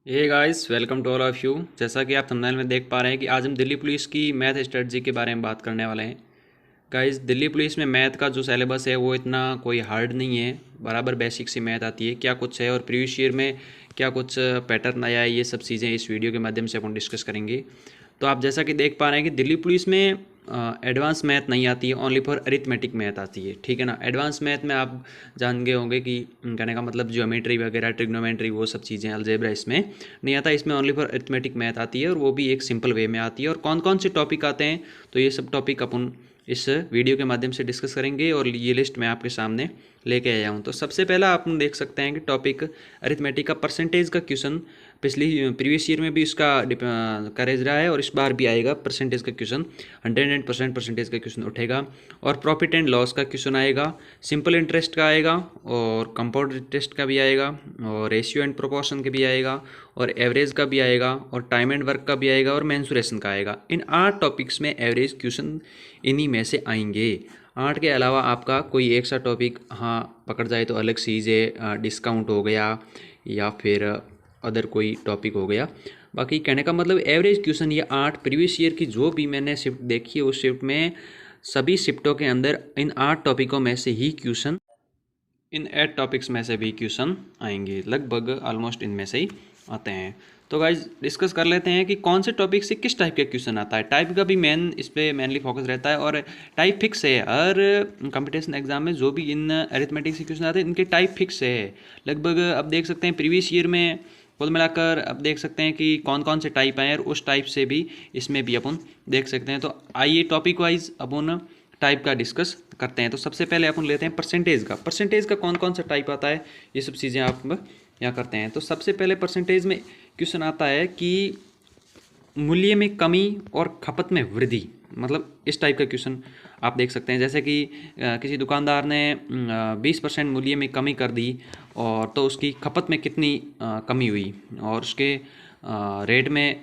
Hey guys, welcome to all of you. जैसा कि आप थंबनेल में देख पा रहे हैं कि आज हम दिल्ली पुलिस की मैथ स्ट्रेटजी के बारे में बात करने वाले हैं। गाइस, दिल्ली पुलिस में मैथ का जो सिलेबस है वो इतना कोई हार्ड नहीं है, बराबर बेसिक सी मैथ आती है। क्या कुछ है और प्रीवियस ईयर में क्या कुछ पैटर्न आया है, ये सब चीज़ें इस वीडियो के माध्यम से अपन डिस्कस करेंगे। तो आप जैसा कि देख पा रहे हैं कि दिल्ली पुलिस में एडवांस मैथ नहीं आती है, ओनली फॉर अरिथमेटिक मैथ आती है। ठीक है ना। एडवांस मैथ में आप जान गए होंगे कि कहने का मतलब ज्योमेट्री वगैरह, ट्रिग्नोमेट्री, वो सब चीज़ें, अलजेब्रा इसमें नहीं आता। इसमें ओनली फॉर अरिथमेटिक मैथ आती है और वो भी एक सिंपल वे में आती है। और कौन कौन से टॉपिक आते हैं, तो ये सब टॉपिक अपन इस वीडियो के माध्यम से डिस्कस करेंगे और ये लिस्ट मैं आपके सामने लेके आया हूँ। तो सबसे पहला आप देख सकते हैं कि टॉपिक अरिथमेटिक का परसेंटेज का क्वेश्चन। पिछली प्रीवियस ईयर में भी इसका करेज रहा है और इस बार भी आएगा परसेंटेज का क्वेश्चन। 100% परसेंटेज का क्वेश्चन उठेगा। और प्रॉफिट एंड लॉस का क्वेश्चन आएगा, सिंपल इंटरेस्ट का आएगा, और कंपाउंड इंटरेस्ट का भी आएगा, और रेशियो एंड प्रोपोर्शन का भी आएगा, और एवरेज का भी आएगा, और टाइम एंड वर्क का भी आएगा, और मेंसुरेशन का आएगा। इन 8 टॉपिक्स में एवरेज क्वेश्चन इन्हीं में से आएंगे। 8 के अलावा आपका कोई एक सा टॉपिक हाँ पकड़ जाए तो अलग चीज़ है, डिस्काउंट हो गया या फिर अदर कोई टॉपिक हो गया। बाकी कहने का मतलब एवरेज क्वेश्चन ये 8 प्रीवियस ईयर की जो भी मैंने शिफ्ट देखी है उस शिफ्ट में सभी शिफ्टों के अंदर इन 8 टॉपिकों में से ही क्वेश्चन, इन 8 टॉपिक्स में से भी क्वेश्चन आएंगे। लगभग ऑलमोस्ट इनमें से ही आते हैं। तो गाइज डिस्कस कर लेते हैं कि कौन से टॉपिक से किस टाइप का क्वेश्चन आता है। टाइप का भी मेन इस पर मेनली फोकस रहता है और टाइप फिक्स है। हर कंपटीशन एग्जाम में जो भी इन अरिथमेटिक से क्वेश्चन आते हैं इनके टाइप फिक्स है। लगभग अब देख सकते हैं प्रीवियस ईयर में कुल मिलाकर अब देख सकते हैं कि कौन कौन से टाइप आए और उस टाइप से भी इसमें भी अपन देख सकते हैं। तो आइए टॉपिक वाइज अपन टाइप का डिस्कस करते हैं। तो सबसे पहले अपन लेते हैं परसेंटेज का। परसेंटेज का कौन कौन सा टाइप आता है, ये सब चीज़ें आप यहाँ करते हैं। तो सबसे पहले परसेंटेज में क्वेश्चन आता है कि मूल्य में कमी और खपत में वृद्धि, मतलब इस टाइप का क्वेश्चन आप देख सकते हैं। जैसे कि किसी दुकानदार ने 20% मूल्य में कमी कर दी और तो उसकी खपत में कितनी कमी हुई, और उसके रेट में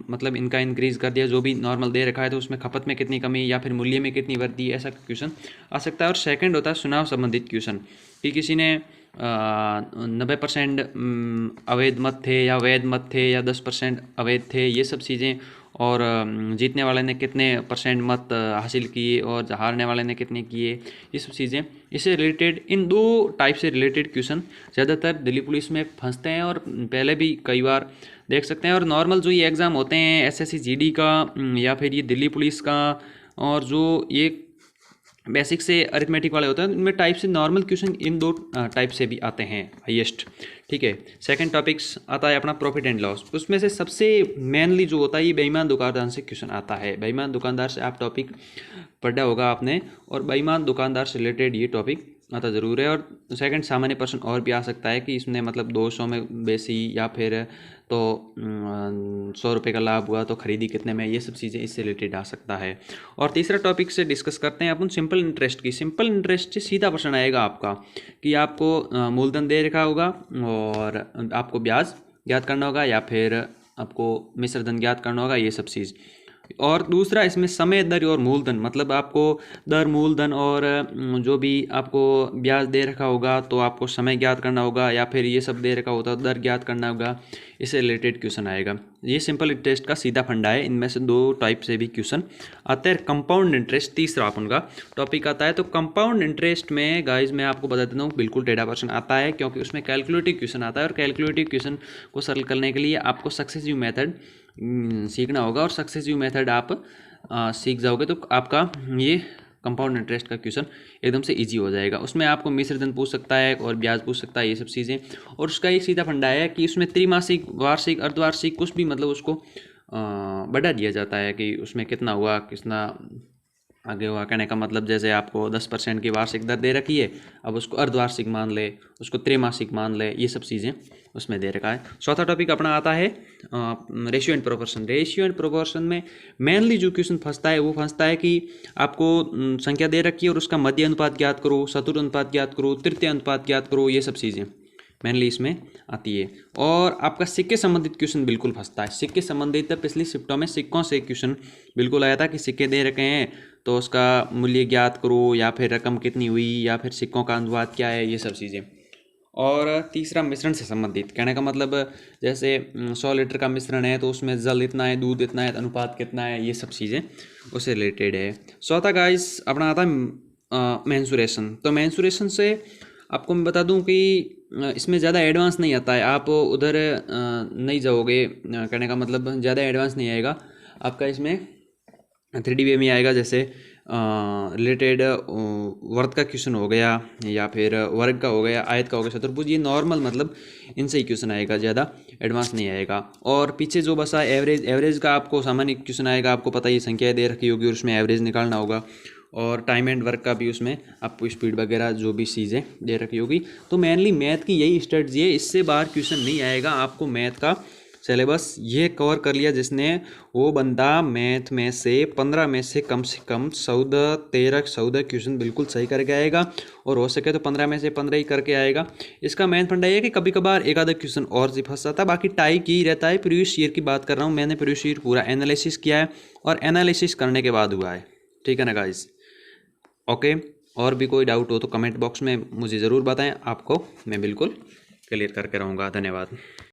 मतलब इनका इंक्रीज़ कर दिया, जो भी नॉर्मल दे रखा है तो उसमें खपत में कितनी कमी या फिर मूल्य में कितनी वृद्धि, ऐसा क्वेश्चन आ सकता है। और सेकंड होता है चुनाव संबंधित क्वेश्चन कि किसी ने 90% अवैध मत थे या वैध मत थे या 10% अवैध थे, ये सब चीज़ें। और जीतने वाले ने कितने परसेंट मत हासिल किए और हारने वाले ने कितने किए, ये सब चीज़ें। इससे रिलेटेड इन 2 टाइप से रिलेटेड क्वेश्चन ज़्यादातर दिल्ली पुलिस में फंसते हैं और पहले भी कई बार देख सकते हैं। और नॉर्मल जो ये एग्ज़ाम होते हैं एसएससी जीडी का या फिर ये दिल्ली पुलिस का, और जो ये बेसिक से अरिथमेटिक वाले होते हैं, इनमें टाइप से नॉर्मल क्वेश्चन इन 2 टाइप से भी आते हैं हाईएस्ट। ठीक है। सेकंड टॉपिक्स आता है अपना प्रॉफिट एंड लॉस। उसमें से सबसे मेनली जो होता है ये बेईमान दुकानदार से क्वेश्चन आता है। बेईमान दुकानदार से आप टॉपिक पढ़ा होगा आपने, और बेईमान दुकानदार से रिलेटेड ये टॉपिक आता ज़रूर है। और सेकंड सामान्य प्रश्न और भी आ सकता है कि इसमें मतलब 200 में बेसी या फिर तो 100 रुपये का लाभ हुआ तो खरीदी कितने में, ये सब चीज़ें इससे रिलेटेड आ सकता है। और तीसरा टॉपिक से डिस्कस करते हैं अपन सिंपल इंटरेस्ट की। सिंपल इंटरेस्ट से सीधा प्रश्न आएगा आपका कि आपको मूलधन दे रखा होगा और आपको ब्याज ज्ञात करना होगा या फिर आपको मिश्र धन ज्ञात करना होगा, ये सब चीज़। और दूसरा इसमें समय दर और मूलधन, मतलब आपको दर, मूलधन और जो भी आपको ब्याज दे रखा होगा तो आपको समय ज्ञात करना होगा, या फिर ये सब दे रखा होता है दर ज्ञात करना होगा, इससे रिलेटेड क्वेश्चन आएगा। ये सिंपल इंटरेस्ट का सीधा फंडा है। इनमें से 2 टाइप से भी क्वेश्चन आते हैं। कंपाउंड इंटरेस्ट तीसरा अपन का टॉपिक आता है। तो कंपाउंड इंटरेस्ट में गाइज मैं आपको बता देता हूँ बिल्कुल टेढ़ा प्रश्न आता है, क्योंकि उसमें कैलकुलेटिव क्वेश्चन आता है। और कैलकुलेटिव क्वेश्चन को सरल करने के लिए आपको सक्सेसिव मेथड सीखना होगा, और सक्सेसिव मेथड आप सीख जाओगे तो आपका ये कंपाउंड इंटरेस्ट का क्वेश्चन एकदम से इजी हो जाएगा। उसमें आपको मिश्र धन पूछ सकता है और ब्याज पूछ सकता है, ये सब चीज़ें। और उसका एक सीधा फंडा है कि उसमें त्रैमासिक, वार्षिक, अर्धवार्षिक कुछ भी मतलब उसको बढ़ा दिया जाता है कि उसमें कितना हुआ, कितना आगे हुआ। कहने का मतलब जैसे आपको 10% की वार्षिक दर दे रखी है, अब उसको अर्धवार्षिक मान ले, उसको त्रैमासिक मान ले, ये सब चीज़ें उसमें दे रखा है। चौथा टॉपिक अपना आता है ratio and proportion. Ratio and proportion में मेनली जो क्वेश्चन फंसता है वो फंसता है कि आपको संख्या दे रखी है और उसका मध्य अनुपात ज्ञात करो, चतुर्थ अनुपात ज्ञात करो, तृतीय अनुपात ज्ञात करो, ये सब चीज़ें मेनली इसमें आती है। और आपका सिक्के संबंधित क्वेश्चन बिल्कुल फंसता है। सिक्के संबंधित पिछली शिफ्टों में सिक्कों से क्वेश्चन बिल्कुल आया था कि सिक्के दे रखे हैं तो उसका मूल्य ज्ञात करो, या फिर रकम कितनी हुई, या फिर सिक्कों का अनुपात क्या है, ये सब चीज़ें। और तीसरा मिश्रण से संबंधित, कहने का मतलब जैसे 100 लीटर का मिश्रण है तो उसमें जल इतना है, दूध इतना है, अनुपात कितना है, ये सब चीज़ें उससे रिलेटेड है। चौथा गाइस अपना आता है मेंसुरेशन। तो मेंसुरेशन से आपको मैं बता दूं कि इसमें ज़्यादा एडवांस नहीं आता है, आप उधर नहीं जाओगे, कहने का मतलब ज़्यादा एडवांस नहीं आएगा आपका, इसमें 3D वे में आएगा। जैसे रिलेटेड वर्ग का क्वेश्चन हो गया, या फिर वर्ग का हो गया, आयत का हो गया, चतुर्भुज, ये नॉर्मल मतलब इनसे ही क्वेश्चन आएगा, ज़्यादा एडवांस नहीं आएगा। और पीछे जो बसा एवरेज, एवरेज का आपको सामान्य क्वेश्चन आएगा, आपको पता ही संख्याएं दे रखी होगी और उसमें एवरेज निकालना होगा। और टाइम एंड वर्क का भी उसमें आपको स्पीड वगैरह जो भी चीज़ें दे रखी होगी। तो मेनली मैथ की यही स्ट्रेटजी है, इससे बाहर क्वेश्चन नहीं आएगा। आपको मैथ का सिलेबस ये कवर कर लिया जिसने, वो बंदा मैथ में से 15 में से कम 14 13 14 क्वेश्चन बिल्कुल सही करके आएगा, और हो सके तो 15 में से 15 ही करके आएगा। इसका मेन फंडा ये है कि कभी कभार एक आधा क्वेश्चन और से फंस जाता है, बाकी टाई की ही रहता है। प्रीवियस ईयर की बात कर रहा हूँ, मैंने प्रीवियस ईयर पूरा एनालिसिस किया है, और एनालिसिस करने के बाद हुआ है। ठीक है ना गाइज? ओके, और भी कोई डाउट हो तो कमेंट बॉक्स में मुझे ज़रूर बताएं, आपको मैं बिल्कुल क्लियर करके रहूँगा। धन्यवाद।